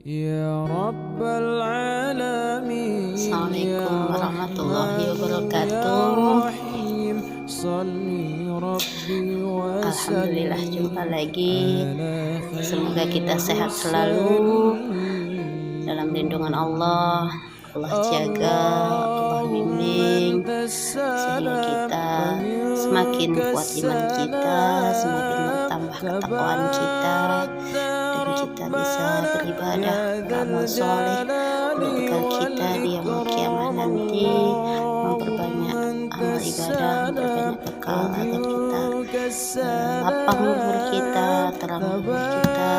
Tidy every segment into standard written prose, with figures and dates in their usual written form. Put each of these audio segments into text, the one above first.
يا رب العالمين Assalamualaikum warahmatullahi wabarakatuh. Alhamdulillah, jumpa lagi. Semoga kita sehat selalu dalam lindungan Allah. Allah jaga, Allah bimbing, sehingga kita semakin kuat iman kita, semakin bertambah ketakwaan kita, dan kita bisa beribadah, beramal soleh untuk bekal kita di yaumul kiamah nanti, memperbanyak amal ibadah, memperbanyak bekal agar kita lapang umur kita, terang umur kita,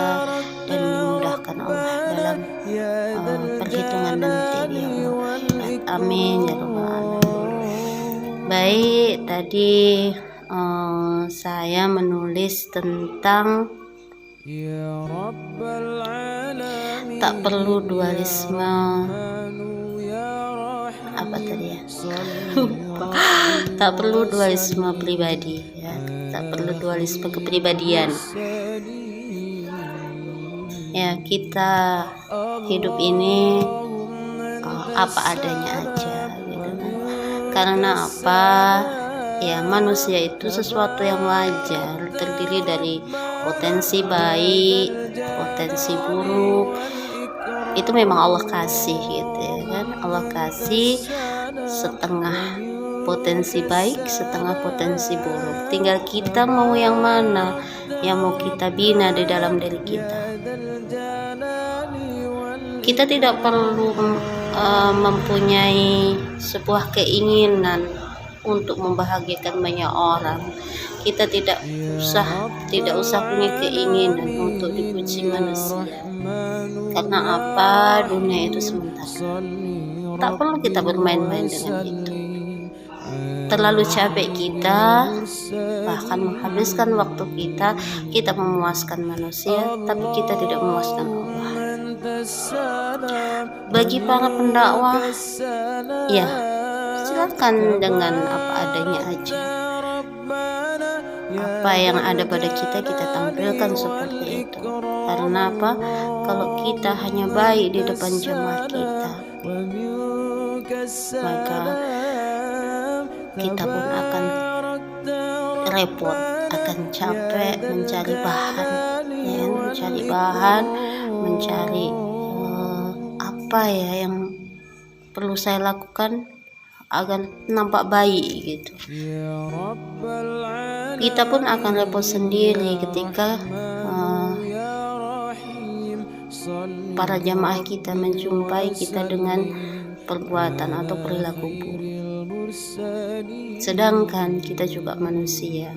dan dimudahkan Allah dalam perhitungan nanti di yaumul akhirat. Amin ya rabbal alamin. Baik, tadi saya menulis tentang tak perlu dualisme, apa tadi ya, tak perlu dualisme pribadi ya, tak perlu dualisme kepribadian ya. Kita hidup ini apa adanya aja gitu kan. Karena apa ya, manusia itu sesuatu yang wajar, terdiri dari potensi baik, potensi buruk. Itu memang Allah kasih gitu ya kan. Allah kasih setengah potensi baik, setengah potensi buruk. Tinggal kita mau yang mana, yang mau kita bina di dalam diri kita. Kita tidak perlu mempunyai sebuah keinginan untuk membahagiakan banyak orang. Kita tidak usah punya keinginan untuk dipuji manusia. Karena apa? Dunia itu sementara. Tak perlu kita bermain-main dengan itu. Terlalu capek kita, bahkan menghabiskan waktu kita memuaskan manusia, tapi kita tidak memuaskan Allah. Bagi para pendakwah, ya silakan dengan apa adanya aja. Apa yang ada pada kita tampilkan seperti itu. Karena apa? Kalau kita hanya baik di depan jemaah kita, maka kita pun akan repot, akan capek mencari bahan ya, mencari apa ya yang perlu saya lakukan agar nampak baik gitu. Kita pun akan repot sendiri ketika para jamaah kita menjumpai kita dengan perbuatan atau perilaku buruk. Sedangkan kita juga manusia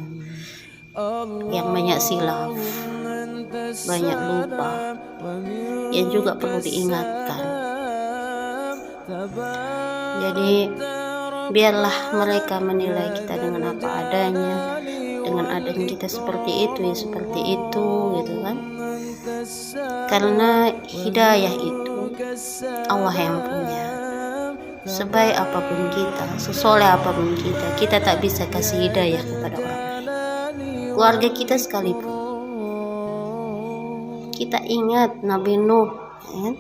yang banyak silap, banyak lupa, yang juga perlu diingatkan. Jadi biarlah mereka menilai kita dengan apa adanya, dengan adanya kita seperti itu ya seperti itu gitu kan. Karena hidayah itu Allah yang punya. Sebaik apapun kita, sesoleh apapun kita tak bisa kasih hidayah kepada orang lain, keluarga kita sekalipun. Kita ingat Nabi Nuh ya?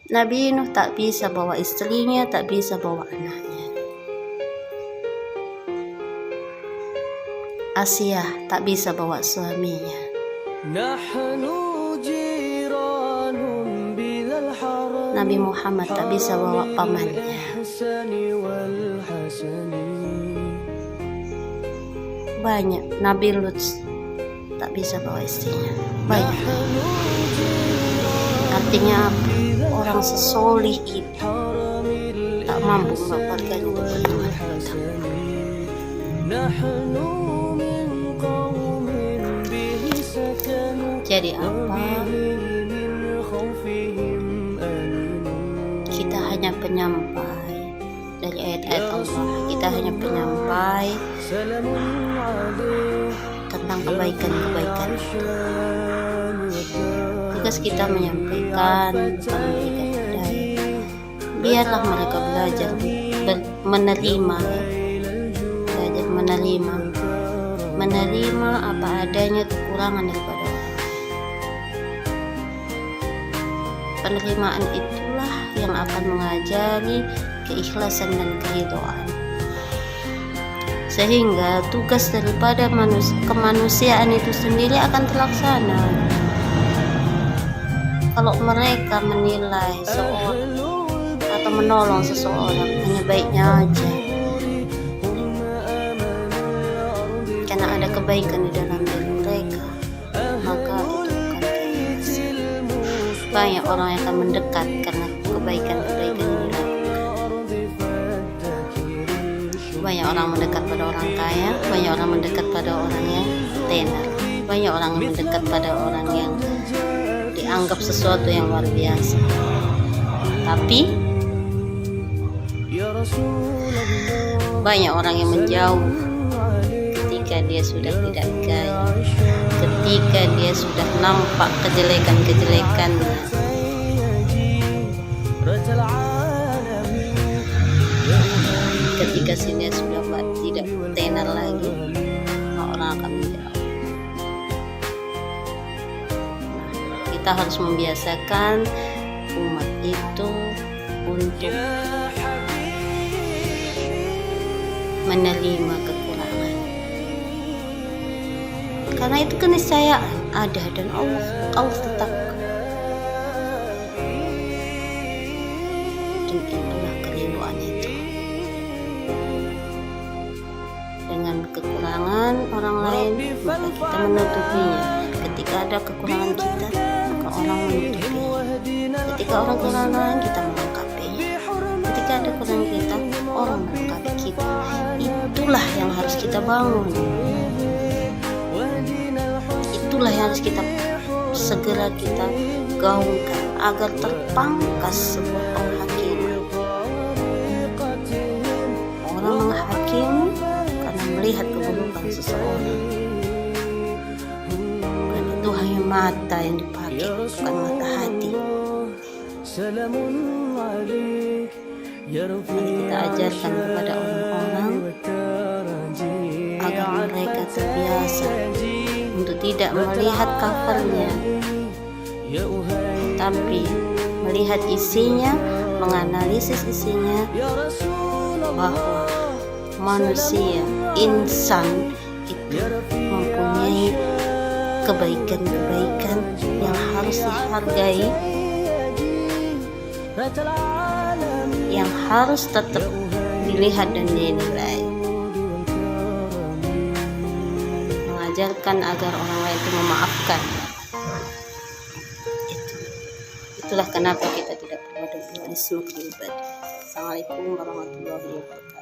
Nabi Nuh tak bisa bawa istrinya, tak bisa bawa anaknya. Asia tak bisa bawa suaminya. Nabi Muhammad tak bisa bawa pamannya. Banyak. Nabi Lut tak bisa bawa istrinya. Banyak. Artinya apa? Orang sesolih itu tak mampu mendapatkan untuk beriman kepada Jadi apa? Kita hanya penyampai dari ayat-ayat Allah. Kita hanya penyampai tentang kebaikan-kebaikan itu. Tugas kita menyampaikan, memberikan hidayah. Biarlah mereka belajar menerima, belajar menerima apa adanya kekurangan daripada orang. Penerimaan itulah yang akan mengajari keikhlasan dan keridhaan, sehingga tugas daripada kemanusiaan itu sendiri akan terlaksana. Kalau mereka menilai seorang atau menolong seseorang hanya baiknya aja, karena ada kebaikan di dalam diri mereka, maka itu bukan keikhlasan. Banyak orang yang akan mendekat karena kebaikan-kebaikan yang dilakukan. Banyak orang mendekat pada orang kaya, banyak orang mendekat pada orang yang tenar, banyak orang mendekat pada orang yang dianggap sesuatu yang luar biasa. Tapi banyak orang yang menjauh ketika dia sudah tidak gaya, ketika dia sudah nampak kejelekan-kejelekannya. Ketika sini sudah tidak tenar lagi, orang akan menjauh. Kita harus membiasakan umat itu untuk menerima kekurangan, karena itu keniscayaan ada dan Allah tetapkan. Dan itulah kerinduan itu. Dengan kekurangan orang lain, maka kita menutupinya. Ketika ada kekurangan kita, maka orang menutupinya. Ketika orang kekurangan, kita melengkapinya. Ketika ada kekurangan kita, orang melengkapi kita. Itulah yang harus kita bangun. Itulah yang harus kita segera kita gaungkan agar terpangkas sebuah penghakiman. Orang menghakimi karena melihat keburukan seseorang, dan itu hanya mata yang dipakai, bukan mata hati. Mari kita ajarkan kepada orang-orang agar mereka terbiasa untuk tidak melihat covernya, tapi melihat isinya, menganalisis isinya, bahwa manusia, insan itu mempunyai kebaikan-kebaikan yang harus dihargai, yang harus tetap dilihat dan dinilai. Mengajarkan agar orang lain itu memaafkan. Itulah kenapa kita tidak perlu ada dualisme kepribadian. Assalamualaikum warahmatullahi wabarakatuh.